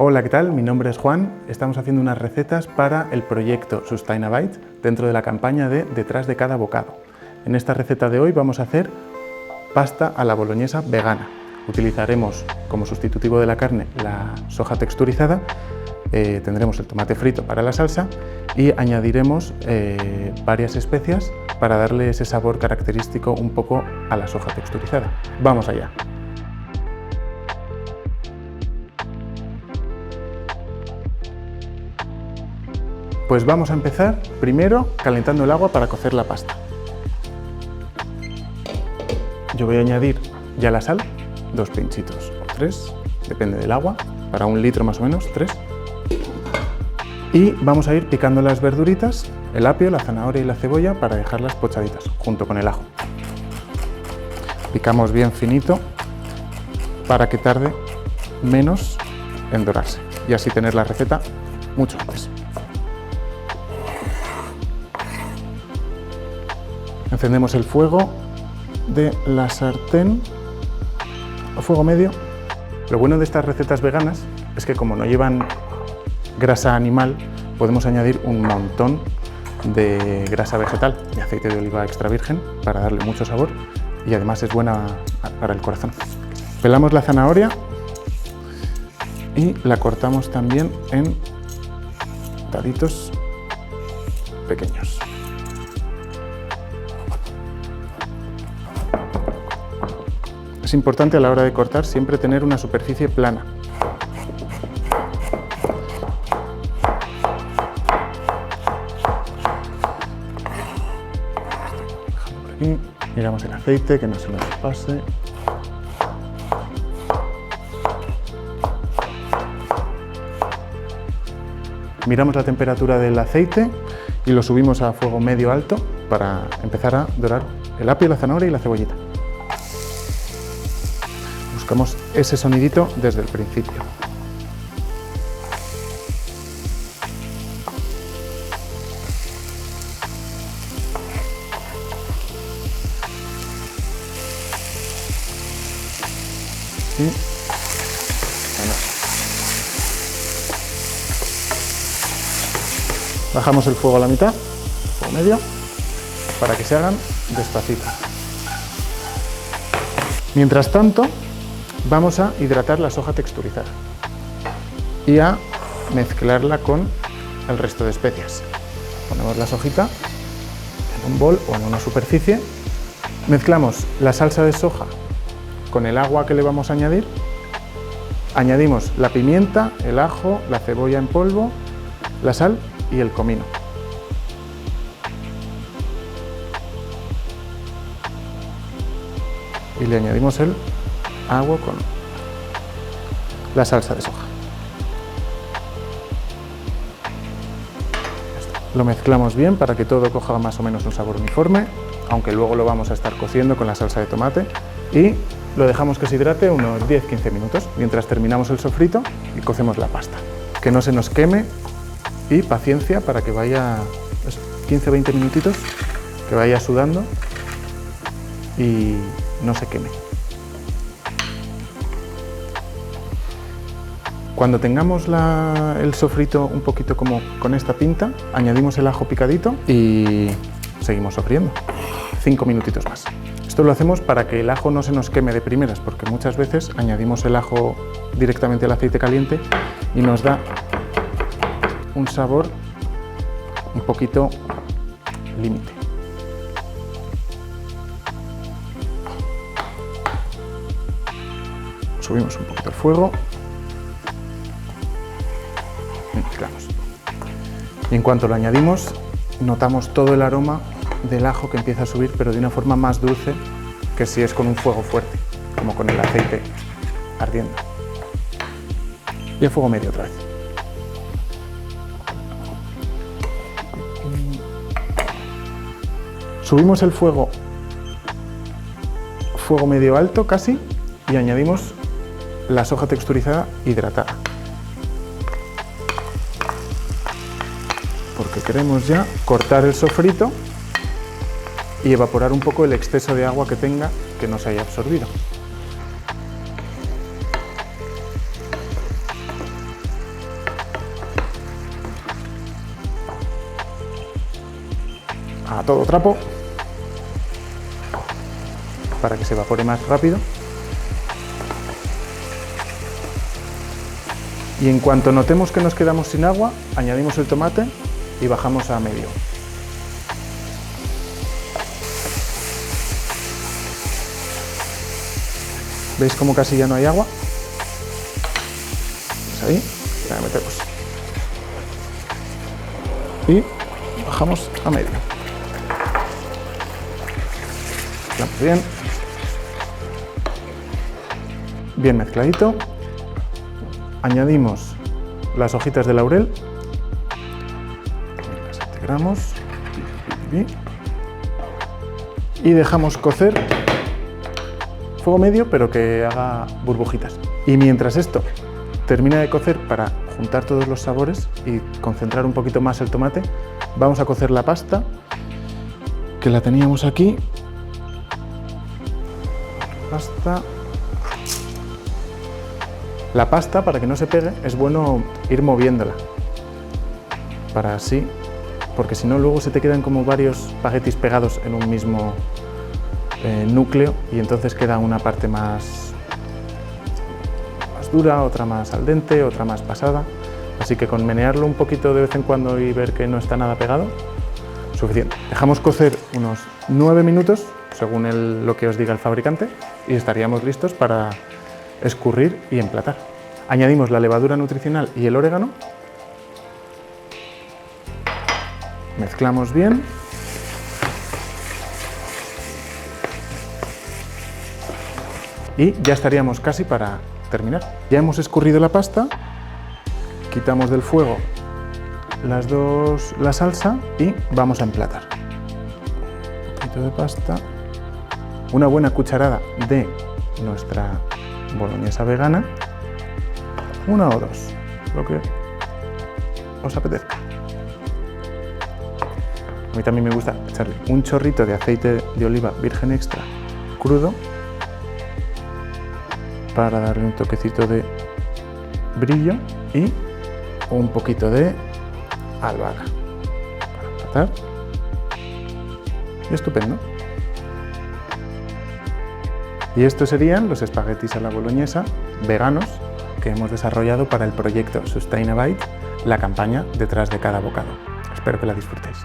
Hola, ¿qué tal? Mi nombre es Juan. Estamos haciendo unas recetas para el proyecto Sustainabite dentro de la campaña de Detrás de cada bocado. En esta receta de hoy vamos a hacer pasta a la boloñesa vegana. Utilizaremos como sustitutivo de la carne la soja texturizada, tendremos el tomate frito para la salsa y añadiremos varias especias para darle ese sabor característico un poco a la soja texturizada. ¡Vamos allá! Pues vamos a empezar primero calentando el agua para cocer la pasta. Yo voy a añadir ya la sal, 2 pinchitos o 3, depende del agua, para 1 litro más o menos, 3. Y vamos a ir picando las verduritas, el apio, la zanahoria y la cebolla para dejarlas pochaditas junto con el ajo. Picamos bien finito para que tarde menos en dorarse y así tener la receta mucho antes. Encendemos el fuego de la sartén a fuego medio. Lo bueno de estas recetas veganas es que como no llevan grasa animal, podemos añadir un montón de grasa vegetal, de aceite de oliva extra virgen, para darle mucho sabor y además es buena para el corazón. Pelamos la zanahoria y la cortamos también en daditos pequeños. Es importante a la hora de cortar siempre tener una superficie plana. Aquí miramos el aceite, que no se nos pase. Miramos la temperatura del aceite y lo subimos a fuego medio alto para empezar a dorar el apio, la zanahoria y la cebollita. Buscamos ese sonidito desde el principio. Y bueno, bajamos el fuego a la mitad, fuego medio, para que se hagan despacito. Mientras tanto, vamos a hidratar la soja texturizada y a mezclarla con el resto de especias. Ponemos la sojita en un bol o en una superficie, mezclamos la salsa de soja con el agua que le vamos a añadir, añadimos la pimienta, el ajo, la cebolla en polvo, la sal y el comino. Y le añadimos el agua con la salsa de soja. Lo mezclamos bien para que todo coja más o menos un sabor uniforme, aunque luego lo vamos a estar cociendo con la salsa de tomate, y lo dejamos que se hidrate unos 10-15 minutos mientras terminamos el sofrito y cocemos la pasta. Que no se nos queme y paciencia para que vaya 15-20 minutitos, que vaya sudando y no se queme. Cuando tengamos el sofrito un poquito como con esta pinta, añadimos el ajo picadito y seguimos sofriendo. 5 minutitos más. Esto lo hacemos para que el ajo no se nos queme de primeras, porque muchas veces añadimos el ajo directamente al aceite caliente y nos da un sabor un poquito límite. Subimos un poquito el fuego. Mezclamos. Y en cuanto lo añadimos, notamos todo el aroma del ajo que empieza a subir, pero de una forma más dulce que si es con un fuego fuerte, como con el aceite ardiendo. Y a fuego medio otra vez. Subimos el fuego medio alto casi y añadimos la soja texturizada hidratada. Porque queremos ya cortar el sofrito y evaporar un poco el exceso de agua que tenga que no se haya absorbido. a todo trapo para que se evapore más rápido. Y en cuanto notemos que nos quedamos sin agua, añadimos el tomate y bajamos a medio. ¿Veis cómo casi ya no hay agua? Pues ahí, ya metemos. Y bajamos a medio. Mezclamos bien. Bien mezcladito. Añadimos las hojitas de laurel. Las integramos. Y dejamos cocer. Fuego medio, pero que haga burbujitas. Y mientras esto termina de cocer, para juntar todos los sabores y concentrar un poquito más el tomate, vamos a cocer la pasta, que la teníamos aquí. La pasta, para que no se pegue, es bueno ir moviéndola. Para así, porque si no luego se te quedan como varios espaguetis pegados en un mismo núcleo y entonces queda una parte más dura, otra más al dente, otra más pasada. Así que con menearlo un poquito de vez en cuando y ver que no está nada pegado, suficiente. Dejamos cocer unos 9 minutos, según lo que os diga el fabricante, y estaríamos listos para escurrir y emplatar. Añadimos la levadura nutricional y el orégano. Mezclamos bien. Y ya estaríamos casi para terminar. Ya hemos escurrido la pasta, quitamos del fuego la salsa y vamos a emplatar. Un poquito de pasta, una buena cucharada de nuestra boloñesa vegana, una o dos, lo que os apetezca. A mí también me gusta echarle un chorrito de aceite de oliva virgen extra crudo, para darle un toquecito de brillo, y un poquito de albahaca para emplatar. Estupendo. Y estos serían los espaguetis a la boloñesa veganos que hemos desarrollado para el proyecto Sustainabite, la campaña detrás de cada bocado. Espero que la disfrutéis.